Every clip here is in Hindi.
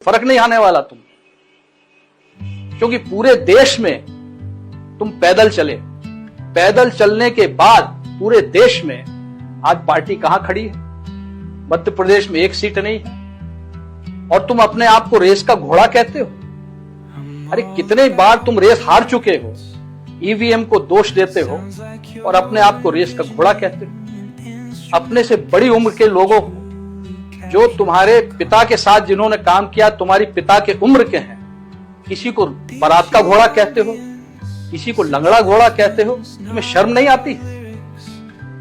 फर्क नहीं आने वाला तुम, क्योंकि पूरे देश में तुम पैदल चले। पैदल चलने के बाद पूरे देश में आज पार्टी कहां खड़ी है? मध्य प्रदेश में एक सीट नहीं, और तुम अपने आप को रेस का घोड़ा कहते हो। अरे कितने बार तुम रेस हार चुके हो, ईवीएम को दोष देते हो और अपने आप को रेस का घोड़ा कहते हो। अपने से बड़ी उम्र के लोगों को, जो तुम्हारे पिता के साथ जिन्होंने काम किया, तुम्हारी पिता के उम्र के हैं, किसी को बारात का घोड़ा कहते हो, किसी को लंगड़ा घोड़ा कहते हो। तुम्हें शर्म नहीं आती?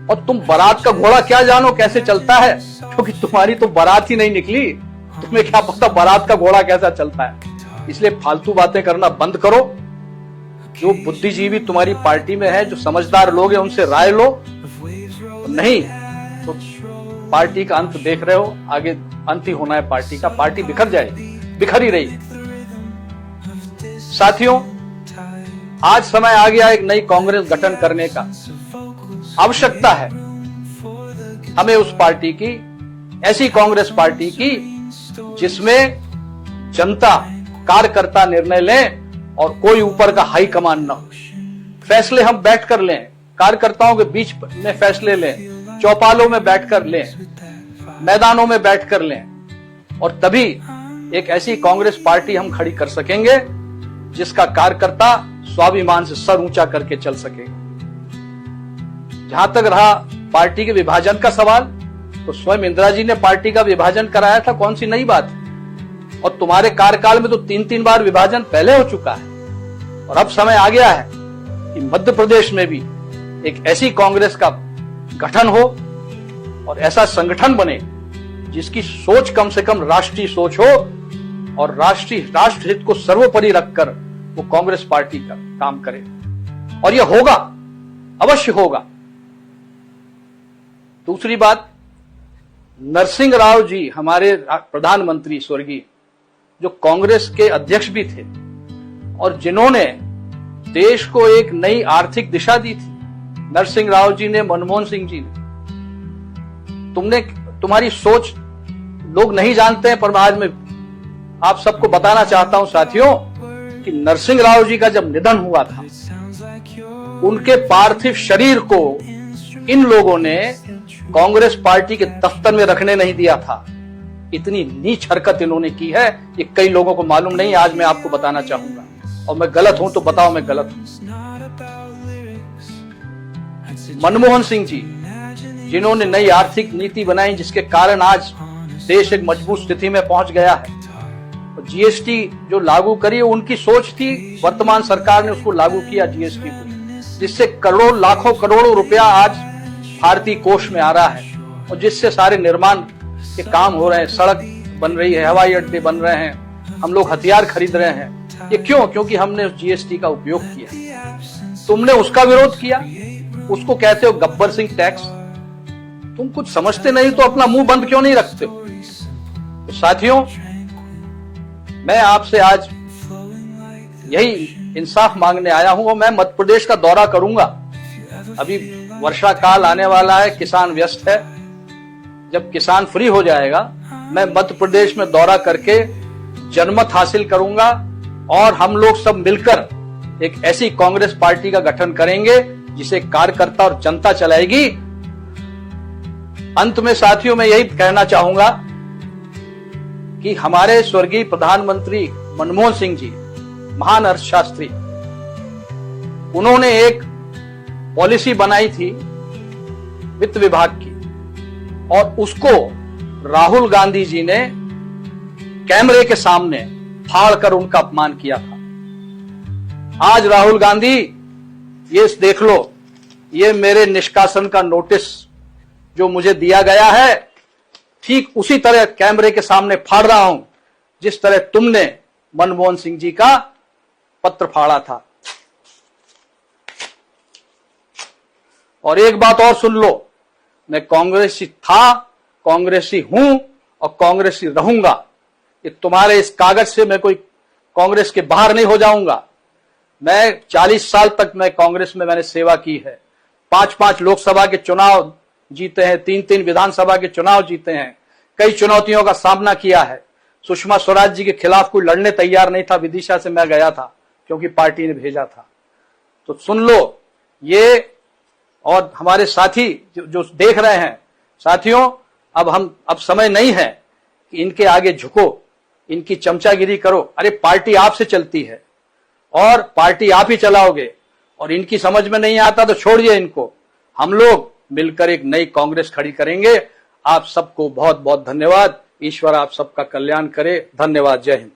और तुम बारात का घोड़ा क्या जानो कैसे चलता है, क्योंकि तुम्हारी तो बारात ही नहीं निकली। तुम्हें क्या पता बारात का घोड़ा कैसा चलता है? इसलिए फालतू बातें करना बंद करो। जो बुद्धिजीवी तुम्हारी पार्टी में है, जो समझदार लोग हैं, उनसे राय लो। नहीं तो पार्टी का अंत देख रहे हो, आगे अंत ही होना है पार्टी का। पार्टी बिखर जाएगी, बिखर ही रही। साथियों, आज समय आ गया एक नई कांग्रेस गठन करने का। आवश्यकता है हमें उस पार्टी की, ऐसी कांग्रेस पार्टी की जिसमें जनता, कार्यकर्ता निर्णय लें और कोई ऊपर का हाई कमान न हो। फैसले हम बैठ कर लें, कार्यकर्ताओं के बीच में फैसले लें, चौपालों में बैठकर लें, मैदानों में बैठकर लें, और तभी एक ऐसी कांग्रेस पार्टी हम खड़ी कर सकेंगे जिसका कार्यकर्ता स्वाभिमान से सर ऊंचा करके चल सके। जहां तक रहा पार्टी के विभाजन का सवाल, तो स्वयं इंदिरा जी ने पार्टी का विभाजन कराया था, कौन सी नई बात है? और तुम्हारे कार्यकाल में तो 3-3 बार विभाजन पहले हो चुका है। और अब समय आ गया है कि मध्य प्रदेश में भी एक ऐसी कांग्रेस का गठन हो और ऐसा संगठन बने जिसकी सोच कम से कम राष्ट्रीय सोच हो, और राष्ट्र हित को सर्वोपरि रखकर वो कांग्रेस पार्टी का काम करे। और यह होगा, अवश्य होगा। दूसरी बात, नरसिंह राव जी हमारे प्रधानमंत्री स्वर्गीय, जो कांग्रेस के अध्यक्ष भी थे और जिन्होंने देश को एक नई आर्थिक दिशा दी थी, नरसिंह राव जी ने, मनमोहन सिंह जी ने। तुम्हारी सोच लोग नहीं जानते हैं, पर आज मैं आप सबको बताना चाहता हूं साथियों कि नरसिंह राव जी का जब निधन हुआ था, उनके पार्थिव शरीर को इन लोगों ने कांग्रेस पार्टी के दफ्तर में रखने नहीं दिया था। इतनी नीच हरकत इन्होंने की है, ये कई लोगों को मालूम नहीं। आज मैं आपको बताना चाहूंगा, और मैं गलत हूं तो बताओ मैं गलत हूं। मनमोहन सिंह जी, जिन्होंने नई आर्थिक नीति बनाई, जिसके कारण आज देश एक मजबूत स्थिति में पहुंच गया है। और जीएसटी जो लागू करी, उनकी सोच थी, वर्तमान सरकार ने उसको लागू किया जीएसटी को, जिससे करोड़ों, लाखों, करोड़ों रुपया आज भारतीय कोष में आ रहा है, और जिससे सारे निर्माण के काम हो रहे हैं, सड़क बन रही है, हवाई अड्डे बन रहे हैं, हम लोग हथियार खरीद रहे हैं। ये क्यों? क्योंकि हमने जीएसटी का उपयोग किया। तुमने उसका विरोध किया, उसको कहते हो गब्बर सिंह टैक्स। तुम कुछ समझते नहीं तो अपना मुंह बंद क्यों नहीं रखते हो? तो साथियों, मैं आपसे आज यही इंसाफ मांगने आया हूं, और मैं मध्य प्रदेश का दौरा करूंगा। अभी वर्षा काल आने वाला है, किसान व्यस्त है। जब किसान फ्री हो जाएगा, मैं मध्य प्रदेश में दौरा करके जनमत हासिल करूंगा, और हम लोग सब मिलकर एक ऐसी कांग्रेस पार्टी का गठन करेंगे जिसे कार्यकर्ता और जनता चलाएगी। अंत में साथियों, मैं यही कहना चाहूंगा कि हमारे स्वर्गीय प्रधानमंत्री मनमोहन सिंह जी, महान अर्थशास्त्री, उन्होंने एक पॉलिसी बनाई थी वित्त विभाग की, और उसको राहुल गांधी जी ने कैमरे के सामने फाड़कर उनका अपमान किया था। आज राहुल गांधी, ये देख लो, ये मेरे निष्कासन का नोटिस जो मुझे दिया गया है, ठीक उसी तरह कैमरे के सामने फाड़ रहा हूं जिस तरह तुमने मनमोहन सिंह जी का पत्र फाड़ा था। और एक बात और सुन लो, मैं कांग्रेसी था, कांग्रेसी हूं और कांग्रेसी रहूंगा। कि तुम्हारे इस कागज से मैं कोई कांग्रेस के बाहर नहीं हो जाऊंगा। मैं 40 साल तक मैं कांग्रेस में मैंने सेवा की है। 5-5 लोकसभा के चुनाव जीते हैं, 3-3 विधानसभा के चुनाव जीते हैं, कई चुनौतियों का सामना किया है। सुषमा स्वराज जी के खिलाफ कोई लड़ने तैयार नहीं था, विदिशा से मैं गया था क्योंकि पार्टी ने भेजा था। तो सुन लो ये, और हमारे साथी जो देख रहे हैं, साथियों अब समय नहीं है कि इनके आगे झुको, इनकी चमचागिरी करो। अरे पार्टी आपसे चलती है और पार्टी आप ही चलाओगे, और इनकी समझ में नहीं आता तो छोड़िए इनको। हम लोग मिलकर एक नई कांग्रेस खड़ी करेंगे। आप सबको बहुत बहुत धन्यवाद। ईश्वर आप सबका कल्याण करे। धन्यवाद। जय हिंद।